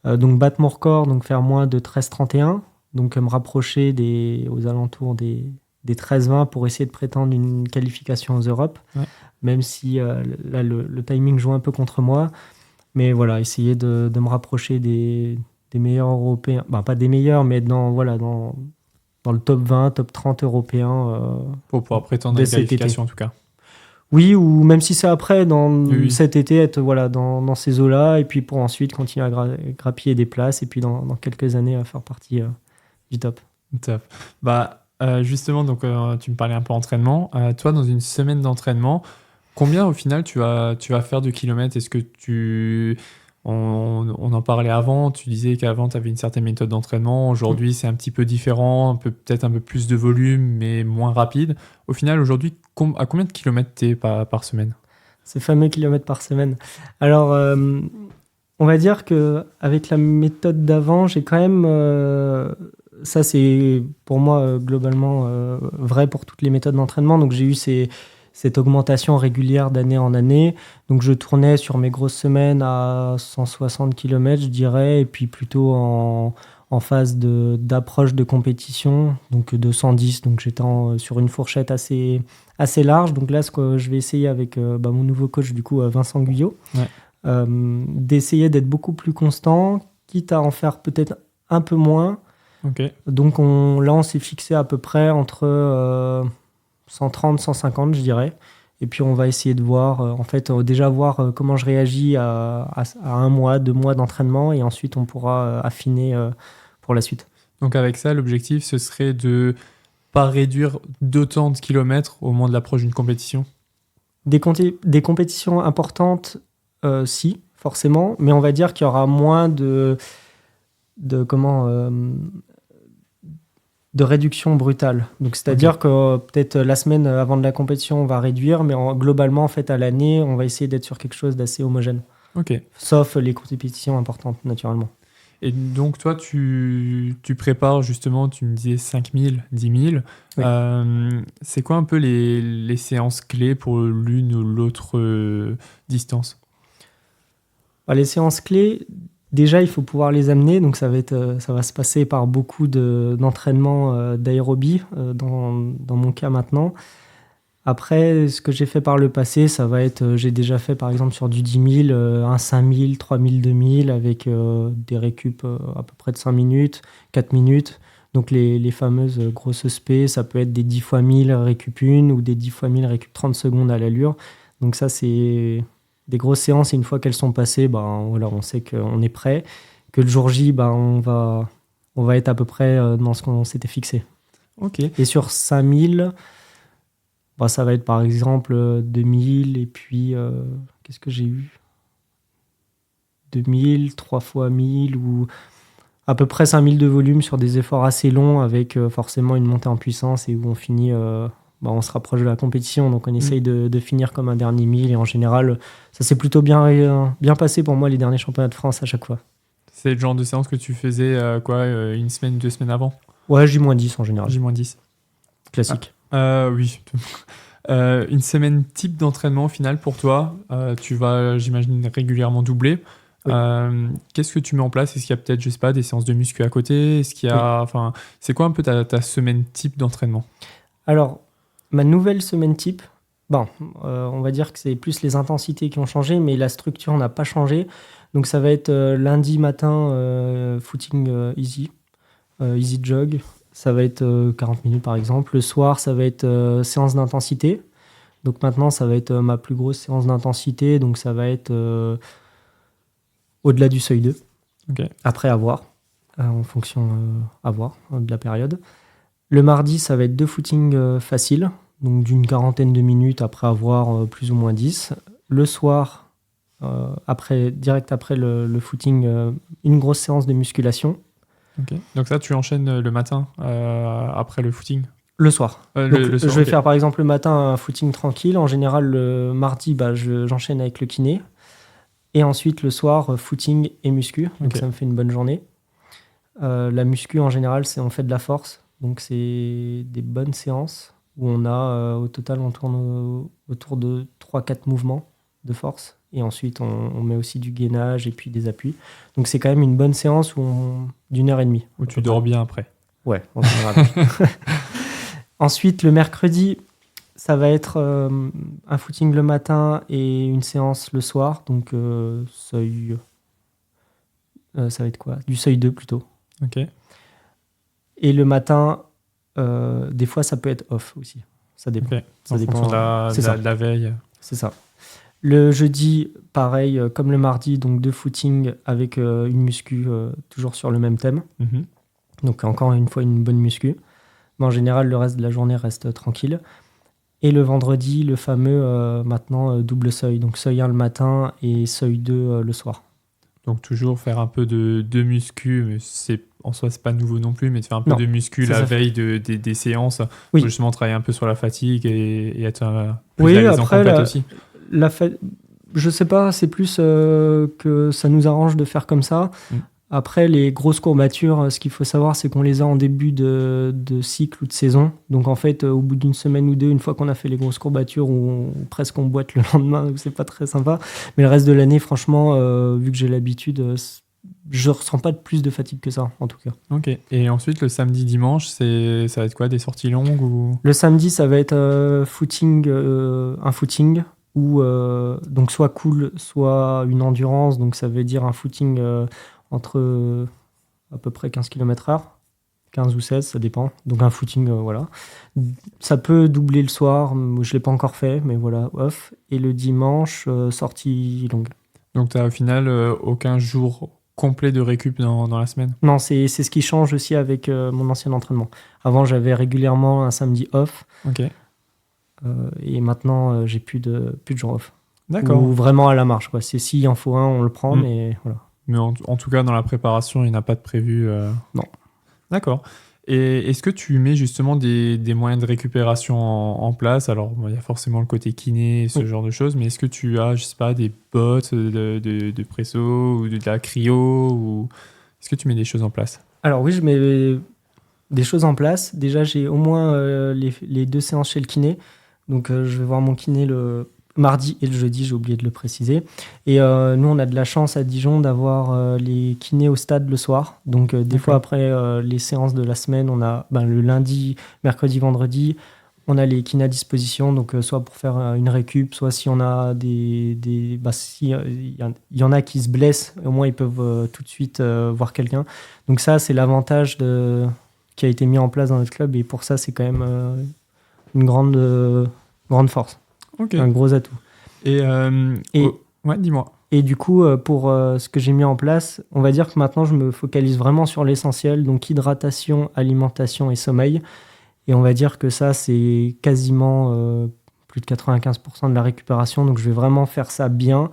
Speaker 3: donc battre mon record, donc faire moins de 13,31, donc me rapprocher aux alentours des 13,20 pour essayer de prétendre une qualification aux Europes, même si là le timing joue un peu contre moi, mais voilà, essayer de me rapprocher des meilleurs européens, pas des meilleurs, mais dans le top 20, top 30 européens.
Speaker 2: Pour pouvoir prétendre à une qualification en tout cas.
Speaker 3: Oui, ou même si c'est après, cet été, être dans ces eaux-là, et puis pour ensuite continuer à grappiller des places, et puis dans quelques années à faire partie du top.
Speaker 2: Top. Justement, donc, tu me parlais un peu d'entraînement. Toi, dans une semaine d'entraînement, combien au final tu vas faire de kilomètres? Est-ce que on en parlait avant, tu disais qu'avant tu avais une certaine méthode d'entraînement, aujourd'hui c'est un petit peu différent, peut-être un peu plus de volume mais moins rapide. Au final aujourd'hui, à combien de kilomètres t'es par semaine?
Speaker 3: Ces fameux kilomètres par semaine. Alors on va dire qu'avec la méthode d'avant, j'ai quand même, ça c'est pour moi globalement vrai pour toutes les méthodes d'entraînement, donc j'ai eu cette augmentation régulière d'année en année. Donc je tournais sur mes grosses semaines à 160 km, je dirais, et puis plutôt en phase d'approche de compétition, donc de 110. Donc j'étais sur une fourchette assez large. Donc là, ce que je vais essayer avec mon nouveau coach, du coup, Vincent Guyot, d'essayer d'être beaucoup plus constant, quitte à en faire peut-être un peu moins.
Speaker 2: Okay.
Speaker 3: Donc on s'est fixé à peu près entre 130, 150, je dirais. Et puis on va essayer de voir, déjà voir comment je réagis à 1 mois, 2 mois d'entraînement, et ensuite on pourra affiner pour la suite.
Speaker 2: Donc avec ça, l'objectif, ce serait de pas réduire d'autant de kilomètres au moment de l'approche d'une compétition.
Speaker 3: Des compétitions importantes, si, forcément, mais on va dire qu'il y aura moins de réduction brutale. Donc, c'est-à-dire que peut-être la semaine avant de la compétition, on va réduire, mais globalement, en fait, à l'année, on va essayer d'être sur quelque chose d'assez homogène.
Speaker 2: Ok.
Speaker 3: Sauf les compétitions importantes, naturellement.
Speaker 2: Et donc, toi, tu prépares justement, tu me disais 5000, 10 000.
Speaker 3: Oui.
Speaker 2: C'est quoi un peu les séances clés pour l'une ou l'autre distance?
Speaker 3: Les séances clés, déjà, il faut pouvoir les amener. Donc, ça va se passer par beaucoup d'entraînement d'aérobie, dans mon cas maintenant. Après, ce que j'ai fait par le passé, ça va être, j'ai déjà fait par exemple sur du 10 000, un 5 000, 3 000, 2 000 avec des récup à peu près de 5 minutes, 4 minutes. Donc les fameuses grosses spé, ça peut être des 10 fois 1000 récup 1 ou des 10 fois 1000 récup 30 secondes à l'allure. Donc ça, c'est des grosses séances, et une fois qu'elles sont passées, on sait qu'on est prêt, que le jour J, on va être à peu près dans ce qu'on s'était fixé.
Speaker 2: Ok.
Speaker 3: Et sur 5000... ça va être par exemple 2000, et puis qu'est-ce que j'ai eu 2000, 3 fois 1000, ou à peu près 5000 de volume sur des efforts assez longs, avec forcément une montée en puissance, et où on finit, on se rapproche de la compétition, donc on essaye de finir comme un dernier 1000, et en général, ça s'est plutôt bien passé pour moi les derniers championnats de France à chaque fois.
Speaker 2: C'est le genre de séance que tu faisais une semaine, 2 semaines avant?
Speaker 3: Ouais, J-10 en général.
Speaker 2: J-10.
Speaker 3: Classique.
Speaker 2: Oui. Une semaine type d'entraînement au final pour toi, tu vas, j'imagine, régulièrement doubler.
Speaker 3: Oui.
Speaker 2: Qu'est-ce que tu mets en place? Est-ce qu'il y a peut-être, je sais pas, des séances de muscu à côté? Est-ce qu'il y a, c'est quoi un peu ta semaine type d'entraînement?
Speaker 3: Alors, ma nouvelle semaine type, on va dire que c'est plus les intensités qui ont changé, mais la structure n'a pas changé. Donc ça va être lundi matin, footing easy jog. Ça va être 40 minutes par exemple. Le soir, ça va être séance d'intensité. Donc maintenant, ça va être ma plus grosse séance d'intensité. Donc ça va être au-delà du seuil 2.
Speaker 2: Okay.
Speaker 3: Après, à voir, en fonction de la période. Le mardi, ça va être 2 footings faciles, donc d'une 40aine de minutes, après avoir plus ou moins 10. Le soir, direct après le footing, une grosse séance de musculation.
Speaker 2: Okay. Donc ça, tu enchaînes le matin après le footing?
Speaker 3: Le soir.
Speaker 2: Le soir,
Speaker 3: je vais faire par exemple le matin un footing tranquille. En général, le mardi, j'enchaîne avec le kiné. Et ensuite, le soir, footing et muscu. Donc ça me fait une bonne journée. La muscu, en général, on fait de la force. Donc c'est des bonnes séances où on a au total, on tourne autour de 3-4 mouvements de force. Et ensuite, on met aussi du gainage et puis des appuis. Donc, c'est quand même une bonne séance d'une heure et demie.
Speaker 2: Où tu dors bien après.
Speaker 3: Ouais, en général. Ensuite, le mercredi, ça va être un footing le matin et une séance le soir. Donc, seuil... ça va être quoi? Du seuil 2 plutôt.
Speaker 2: Ok.
Speaker 3: Et le matin, des fois, ça peut être off aussi. Ça dépend.
Speaker 2: Okay.
Speaker 3: Ça dépend
Speaker 2: de la veille.
Speaker 3: C'est ça. Le jeudi, pareil, comme le mardi, donc 2 footings avec une muscu, toujours sur le même thème.
Speaker 2: Mm-hmm.
Speaker 3: Donc encore une fois, une bonne muscu. Mais en général, le reste de la journée reste tranquille. Et le vendredi, le fameux, maintenant, double seuil. Donc seuil 1 le matin et seuil 2 le soir.
Speaker 2: Donc toujours faire un peu de muscu, mais en soi, c'est pas nouveau non plus, mais de faire un peu de muscu la veille des séances, pour justement travailler un peu sur la fatigue et être plus à l'aise en compète aussi.
Speaker 3: Je sais pas, c'est plus que ça nous arrange de faire comme ça. Après, les grosses courbatures, ce qu'il faut savoir, c'est qu'on les a en début de cycle ou de saison. Donc en fait, au bout d'une semaine ou deux, une fois qu'on a fait les grosses courbatures, presque on boite le lendemain, donc c'est pas très sympa. Mais le reste de l'année, franchement, vu que j'ai l'habitude, je ressens pas de plus de fatigue que ça, en tout cas.
Speaker 2: Ok. Et ensuite, le samedi, dimanche, ça va être quoi? Des sorties longues ou... Le
Speaker 3: samedi, ça va être un footing ou donc soit cool, soit une endurance. Donc ça veut dire un footing entre à peu près 15 km/h. 15 ou 16, ça dépend. Donc un footing, voilà. Ça peut doubler le soir, je ne l'ai pas encore fait, mais voilà, off. Et le dimanche, sortie longue.
Speaker 2: Donc, tu as au final aucun jour complet de récup dans la semaine?
Speaker 3: Non, c'est ce qui change aussi avec mon ancien entraînement. Avant, j'avais régulièrement un samedi off.
Speaker 2: Ok.
Speaker 3: Et maintenant, j'ai plus de jours off.
Speaker 2: D'accord.
Speaker 3: Ou vraiment à la marche, quoi. C'est s'il en faut un, on le prend, mais voilà.
Speaker 2: Mais en tout cas, dans la préparation, il n'y en a pas de prévu.
Speaker 3: Non.
Speaker 2: D'accord. Et est-ce que tu mets justement des moyens de récupération en place? Alors, il y a forcément le côté kiné, ce genre de choses, mais est-ce que tu as, je sais pas, des bottes de presso ou de la cryo ou est-ce que tu mets des choses en place?
Speaker 3: Alors oui, je mets des choses en place. Déjà, j'ai au moins les 2 séances chez le kiné. Donc, je vais voir mon kiné le mardi et le jeudi, j'ai oublié de le préciser. Et nous, on a de la chance à Dijon d'avoir les kinés au stade le soir. Donc, des fois, après les séances de la semaine, on a le lundi, mercredi, vendredi, on a les kinés à disposition. Donc, soit pour faire une récup, soit si on a si il y en a qui se blessent, au moins, ils peuvent tout de suite voir quelqu'un. Donc, ça, c'est l'avantage qui a été mis en place dans notre club. Et pour ça, c'est quand même une grande force.
Speaker 2: Ok.
Speaker 3: Un gros atout.
Speaker 2: Ouais, dis-moi.
Speaker 3: Et du coup, pour ce que j'ai mis en place, on va dire que maintenant, je me focalise vraiment sur l'essentiel, donc hydratation, alimentation et sommeil. Et on va dire que ça, c'est quasiment plus de 95% de la récupération. Donc, je vais vraiment faire ça bien.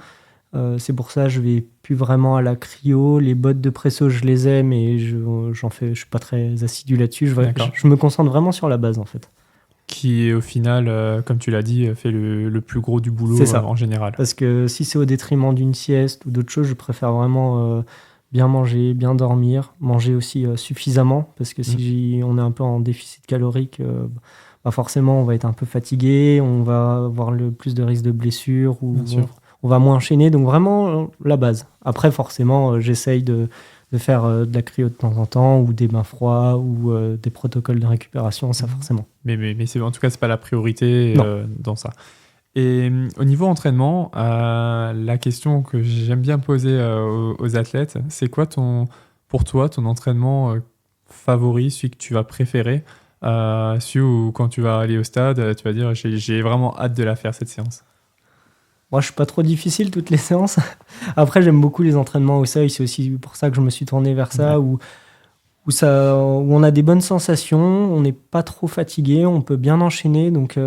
Speaker 3: C'est pour ça que je vais plus vraiment à la cryo. Les bottes de presso, je les ai, mais je suis pas très assidu là-dessus. Je me concentre vraiment sur la base, en fait.
Speaker 2: Qui, au final, comme tu l'as dit, fait le plus gros du boulot en général.
Speaker 3: Parce que si c'est au détriment d'une sieste ou d'autres choses, je préfère vraiment bien manger, bien dormir, manger aussi suffisamment. Parce que si on est un peu en déficit calorique, forcément, on va être un peu fatigué, on va avoir le plus de risques de blessures, ou on va moins enchaîner. Donc vraiment, la base. Après, forcément, j'essaye de faire de la cryo de temps en temps, ou des bains froids, ou des protocoles de récupération, ça forcément.
Speaker 2: Mais en tout cas, c'est pas la priorité dans ça. Et au niveau entraînement, la question que j'aime bien poser aux athlètes, c'est quoi pour toi ton entraînement favori, celui que tu vas préférer, celui où quand tu vas aller au stade, tu vas dire j'ai vraiment hâte de la faire cette séance?
Speaker 3: Moi, je suis pas trop difficile toutes les séances. Après, j'aime beaucoup les entraînements au seuil. C'est aussi pour ça que je me suis tourné vers ça, où on a des bonnes sensations, on n'est pas trop fatigué, on peut bien enchaîner. Donc,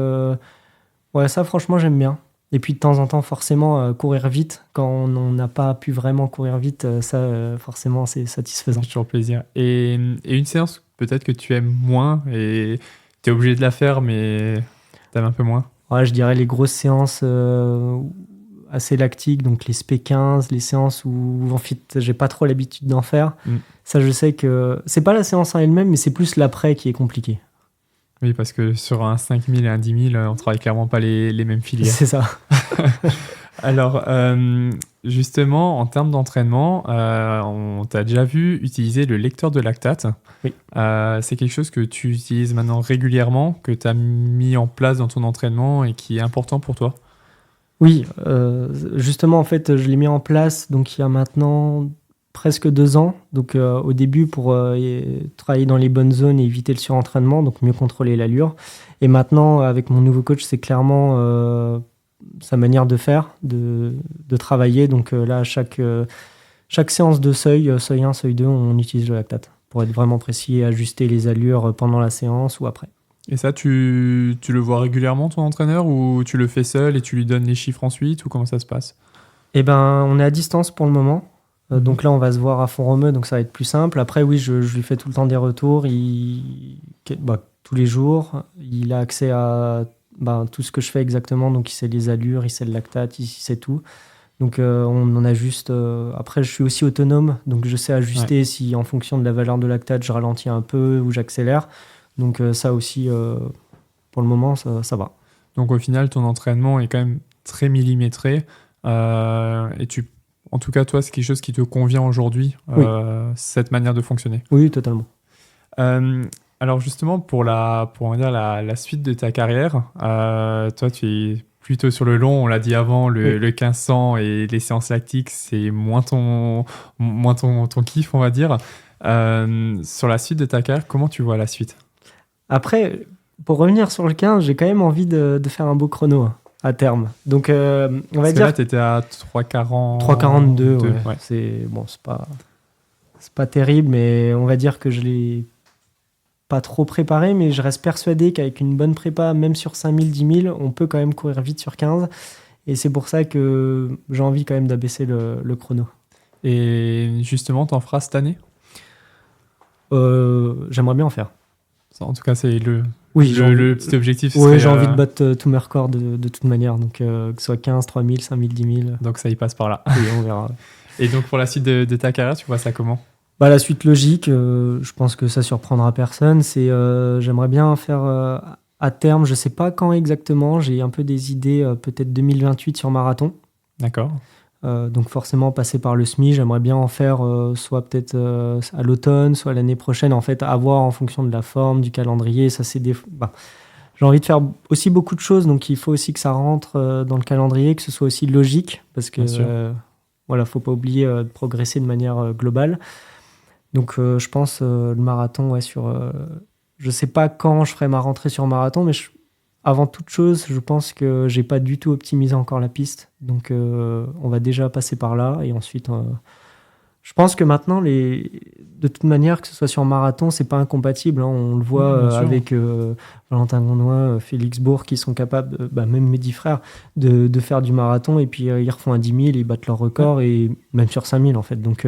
Speaker 3: ça, franchement, j'aime bien. Et puis, de temps en temps, forcément, courir vite. Quand on n'a pas pu vraiment courir vite, forcément, c'est satisfaisant.
Speaker 2: C'est toujours plaisir. Et une séance, peut-être que tu aimes moins et tu es obligé de la faire, mais tu aimes un peu moins?
Speaker 3: Ouais, je dirais les grosses séances assez lactiques, donc les SP15, les séances où en fait, j'ai pas trop l'habitude d'en faire. Ça, je sais que c'est pas la séance en elle-même, mais c'est plus l'après qui est compliqué.
Speaker 2: Oui, parce que sur un 5000 et un 10 000, on travaille clairement pas les mêmes filières.
Speaker 3: C'est ça.
Speaker 2: Alors, justement, en termes d'entraînement, on t'a déjà vu utiliser le lecteur de lactate.
Speaker 3: Oui.
Speaker 2: C'est quelque chose que tu utilises maintenant régulièrement, que tu as mis en place dans ton entraînement et qui est important pour toi?
Speaker 3: Oui, justement, en fait, je l'ai mis en place donc il y a maintenant presque 2 ans. Donc, au début, pour travailler dans les bonnes zones et éviter le surentraînement, donc mieux contrôler l'allure. Et maintenant, avec mon nouveau coach, c'est clairement sa manière de faire, de travailler. Donc là, chaque séance de seuil 1, seuil 2, on utilise le lactate pour être vraiment précis et ajuster les allures pendant la séance ou après.
Speaker 2: Et ça, tu le vois régulièrement, ton entraîneur, ou tu le fais seul et tu lui donnes les chiffres ensuite, ou comment ça se passe?
Speaker 3: Eh ben, on est à distance pour le moment. Donc là, on va se voir à Font-Romeu, donc ça va être plus simple. Après, oui, je lui fais tout le temps des retours. Tous les jours, il a accès à tout ce que je fais exactement. Donc, il sait les allures, il sait le lactate, il sait tout. Donc, on en ajuste. Après, je suis aussi autonome, donc je sais ajuster si, en fonction de la valeur de lactate, je ralentis un peu ou j'accélère. Donc, ça aussi, pour le moment, ça va.
Speaker 2: Donc, au final, ton entraînement est quand même très millimétré. Et en tout cas, toi, c'est quelque chose qui te convient aujourd'hui, cette manière de fonctionner?
Speaker 3: Oui, totalement.
Speaker 2: Alors justement, pour la suite de ta carrière, toi, tu es plutôt sur le long, on l'a dit avant, le 1500 et les séances lactiques, c'est moins ton kiff, on va dire. Sur la suite de ta carrière, comment tu vois la suite?
Speaker 3: Après, pour revenir sur le 15, j'ai quand même envie de faire un beau chrono à terme. Donc, on va
Speaker 2: Parce que
Speaker 3: dire
Speaker 2: là, tu étais à 3,40...
Speaker 3: 3,42. Ouais.
Speaker 2: Ouais.
Speaker 3: C'est pas terrible, mais on va dire que je l'ai pas trop préparé, mais je reste persuadé qu'avec une bonne prépa, même sur 5000, 10 000, on peut quand même courir vite sur 15. Et c'est pour ça que j'ai envie quand même d'abaisser le chrono.
Speaker 2: Et justement, t'en feras cette année?
Speaker 3: J'aimerais bien en faire.
Speaker 2: En tout cas, c'est le petit objectif.
Speaker 3: Oui, j'ai envie de battre tous mes records de toute manière. Donc, que ce soit 15, 3000, 5000, 10 000.
Speaker 2: Donc, ça y passe par là.
Speaker 3: Oui, on verra.
Speaker 2: Et donc, pour la suite de ta carrière, tu vois ça comment?
Speaker 3: La suite logique, je pense que ça surprendra personne. C'est j'aimerais bien faire à terme, je sais pas quand exactement, j'ai un peu des idées, peut-être 2028 sur marathon.
Speaker 2: D'accord.
Speaker 3: Donc forcément passer par le SMI, j'aimerais bien en faire soit peut-être à l'automne, soit l'année prochaine, en fait, à voir en fonction de la forme, du calendrier. Ça, c'est j'ai envie de faire aussi beaucoup de choses, donc il faut aussi que ça rentre dans le calendrier, que ce soit aussi logique, parce que faut pas oublier de progresser de manière globale. Donc je pense le marathon, je sais pas quand je ferai ma rentrée sur marathon, mais avant toute chose, je pense que j'ai pas du tout optimisé encore la piste. Donc on va déjà passer par là, et ensuite je pense que maintenant, de toute manière, que ce soit sur marathon, c'est pas incompatible, hein. On le voit avec Valentin Gondouin, Félix Bourg, qui sont capables, même mes 10 frères, de faire du marathon, et puis ils refont un 10 000, ils battent leur record, et même sur 5000 en fait. Donc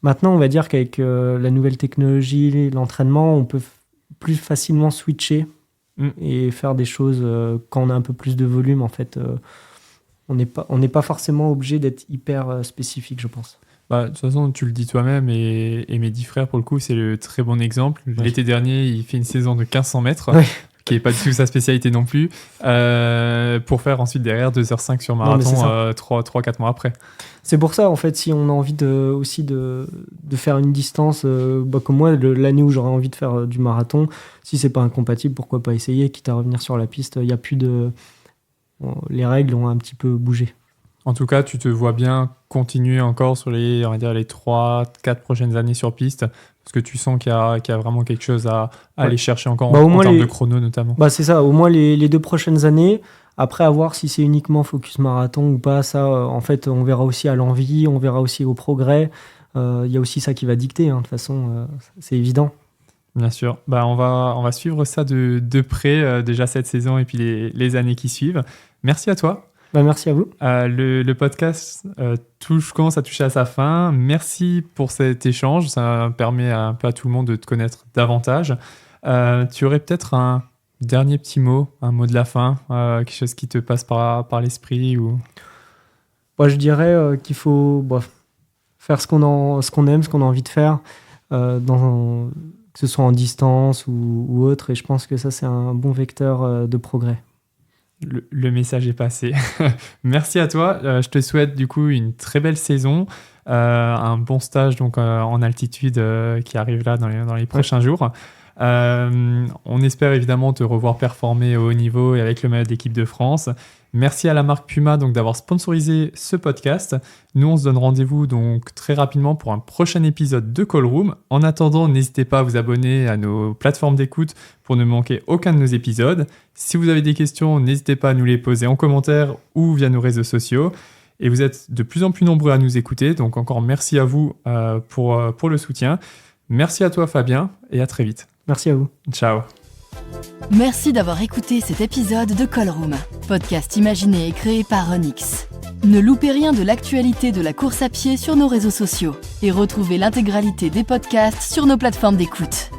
Speaker 3: maintenant, on va dire qu'avec la nouvelle technologie, l'entraînement, on peut plus facilement switcher et faire des choses quand on a un peu plus de volume. En fait, on n'est pas forcément obligé d'être hyper spécifique, je pense.
Speaker 2: De toute façon, tu le dis toi-même, et mes 10 frères, pour le coup, c'est le très bon exemple. Oui. L'été dernier, il fait une saison de 1500 mètres, qui n'est pas du tout sa spécialité non plus, pour faire ensuite derrière 2h05 sur marathon 3-4 mois après.
Speaker 3: C'est pour ça, en fait, si on a envie aussi de faire une distance, comme moi, l'année où j'aurais envie de faire du marathon, si c'est pas incompatible, pourquoi pas essayer, quitte à revenir sur la piste. Il y a plus les règles ont un petit peu bougé.
Speaker 2: En tout cas, tu te vois bien continuer encore sur les 3-4 prochaines années sur piste, parce que tu sens qu'il y a vraiment quelque chose à aller chercher encore en termes de chrono notamment.
Speaker 3: C'est ça, au moins les 2 prochaines années. Après, à voir si c'est uniquement focus marathon ou pas, ça, en fait, on verra aussi à l'envie, on verra aussi au progrès. Il y a aussi ça qui va dicter, hein, de toute façon, c'est évident.
Speaker 2: Bien sûr. On va suivre ça de près, déjà cette saison et puis les années qui suivent. Merci à toi.
Speaker 3: Merci à vous.
Speaker 2: Le podcast commence à toucher à sa fin. Merci pour cet échange. Ça permet un peu à tout le monde de te connaître davantage. Tu aurais peut-être un dernier petit mot, un mot de la fin, quelque chose qui te passe par l'esprit ou...
Speaker 3: Je dirais qu'il faut faire ce qu'on aime, ce qu'on a envie de faire, que ce soit en distance ou autre. Et je pense que ça, c'est un bon vecteur de progrès.
Speaker 2: Le message est passé. Merci à toi. Je te souhaite du coup une très belle saison, un bon stage donc en altitude qui arrive là dans les prochains jours. On espère évidemment te revoir performer au haut niveau et avec le maillot d'équipe de France. Merci à la marque Puma donc d'avoir sponsorisé ce podcast. Nous, on se donne rendez-vous donc très rapidement pour un prochain épisode de Call Room. En attendant, n'hésitez pas à vous abonner à nos plateformes d'écoute pour ne manquer aucun de nos épisodes. Si vous avez des questions, n'hésitez pas à nous les poser en commentaire ou via nos réseaux sociaux. Et vous êtes de plus en plus nombreux à nous écouter, donc encore merci à vous pour le soutien. Merci à toi Fabien et à très vite.
Speaker 3: Merci à vous.
Speaker 2: Ciao.
Speaker 1: Merci d'avoir écouté cet épisode de Call Room, podcast imaginé et créé par Onyx. Ne loupez rien de l'actualité de la course à pied sur nos réseaux sociaux et retrouvez l'intégralité des podcasts sur nos plateformes d'écoute.